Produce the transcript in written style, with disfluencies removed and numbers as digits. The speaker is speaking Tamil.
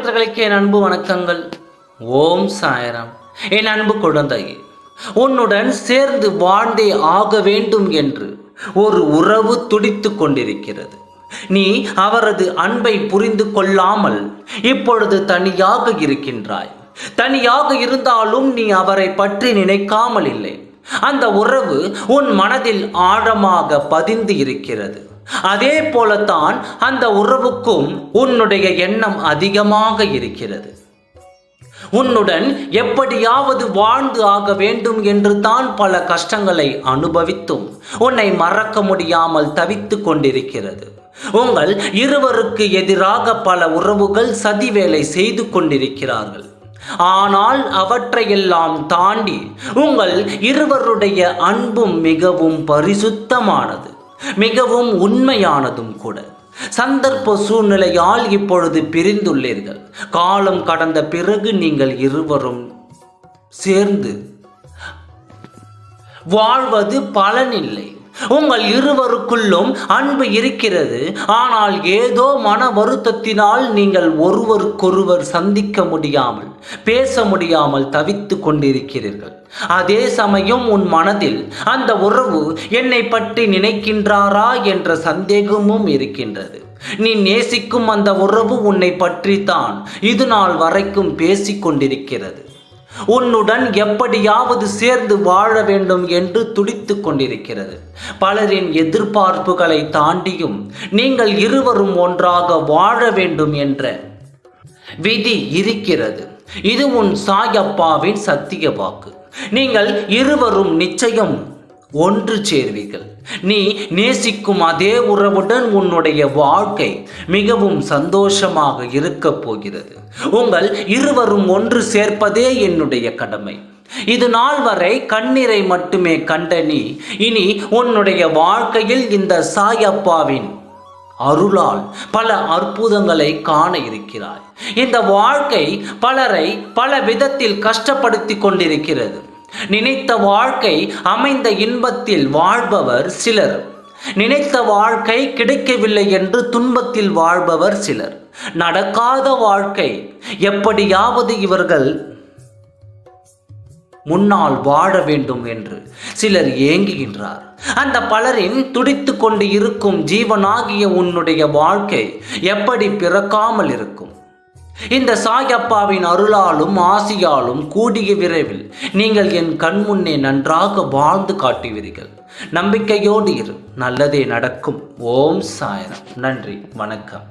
பக்தர்களுக்கு என் அன்பு வணக்கங்கள். ஓம் சாய்ராம். என் அன்பு குழந்தையே, உன்னுடன் சேர்ந்து வாழ்ந்தே ஆக வேண்டும் என்று ஒரு உறவு துடித்து கொண்டிருக்கிறது. நீ அவரது அன்பை புரிந்து கொள்ளாமல் இப்பொழுது தனியாக இருக்கின்றாய். தனியாக இருந்தாலும் நீ அவரை பற்றி நினைக்காமல் இல்லை. அந்த உறவு உன் மனதில் ஆழமாக பதிந்து இருக்கிறது. அதே போலத்தான் அந்த உறவுக்கும் உன்னுடைய எண்ணம் அதிகமாக இருக்கிறது. உன்னுடன் எப்படியாவது வாழ்ந்து ஆக வேண்டும் என்று தான் பல கஷ்டங்களை அனுபவித்தும் உன்னை மறக்க முடியாமல் தவித்து கொண்டிருக்கிறது. உங்கள் இருவருக்கு எதிராக பல உறவுகள் சதி வேலை செய்து கொண்டிருக்கிறார்கள். ஆனால் அவற்றையெல்லாம் தாண்டி உங்கள் இருவருடைய அன்பும் மிகவும் பரிசுத்தமானது, மிகவும் உண்மையானதும் கூட. சந்தர்ப்ப சூழ்நிலையால் இப்பொழுது பிரிந்துள்ளீர்கள். காலம் கடந்த பிறகு நீங்கள் இருவரும் சேர்ந்து வாழ்வது பலனில்லை. உங்கள் இருவருக்குள்ளும் அன்பு இருக்கிறது. ஆனால் ஏதோ மன வருத்தத்தினால் நீங்கள் ஒருவருக்கொருவர் சந்திக்க முடியாமல், பேச முடியாமல் தவித்து கொண்டிருக்கிறீர்கள். அதே சமயம் உன் மனதில் அந்த உறவு என்னை பற்றி நினைக்கின்றாரா என்ற சந்தேகமும் இருக்கின்றது. நீ நேசிக்கும் அந்த உறவு உன்னை பற்றி தான் இது நாள் வரைக்கும் பேசிக் கொண்டிருக்கிறது. உன்னுடன் எப்படியாவது சேர்ந்து வாழ வேண்டும் என்று துடித்து கொண்டிருக்கிறது. பலரின் எதிர்பார்ப்புகளை தாண்டியும் நீங்கள் இருவரும் ஒன்றாக வாழ வேண்டும் என்ற விதி இருக்கிறது. இது உன் சாயப்பாவின் சத்திய வாக்கு. நீங்கள் இருவரும் நிச்சயம் ஒன்று சேர்வீர்கள். நீ நேசிக்கும் அதே உறவுடன் உன்னுடைய வாழ்க்கை மிகவும் சந்தோஷமாக இருக்க போகிறது. உங்கள் இருவரும் ஒன்று சேர்ப்பதே என்னுடைய கடமை. இது நாள் வரை கண்ணீரை மட்டுமே கண்ட நீ இனி உன்னுடைய வாழ்க்கையில் இந்த சாயப்பாவின் அருளால் பல அற்புதங்களை காண இருக்கிறாய். இந்த வாழ்க்கை பலரை பல விதத்தில் கஷ்டப்படுத்தி கொண்டிருக்கிறது. நினைத்த வாழ்க்கை அமைந்த இன்பத்தில் வாழ்பவர் சிலர், நினைத்த வாழ்க்கை கிடைக்கவில்லை என்று துன்பத்தில் வாழ்பவர் சிலர். நடக்காத வாழ்க்கை எப்படியாவது இவர்கள் முன்னால் வாழ வேண்டும் என்று சிலர் ஏங்குகின்றார். அந்த பலரின் துடித்து கொண்டு இருக்கும் ஜீவனாகிய உன்னுடைய வாழ்க்கை எப்படி பிறக்காமல் இருக்கும்? இந்த சாயப்பாவின் அருளாலும் ஆசியாலும் கூடிய விரைவில் நீங்கள் என் கண்முன்னே நன்றாக வாழ்ந்து காட்டுவீர்கள். நம்பிக்கையோடு இரு, நல்லதே நடக்கும். ஓம் சாய்ராம். நன்றி, வணக்கம்.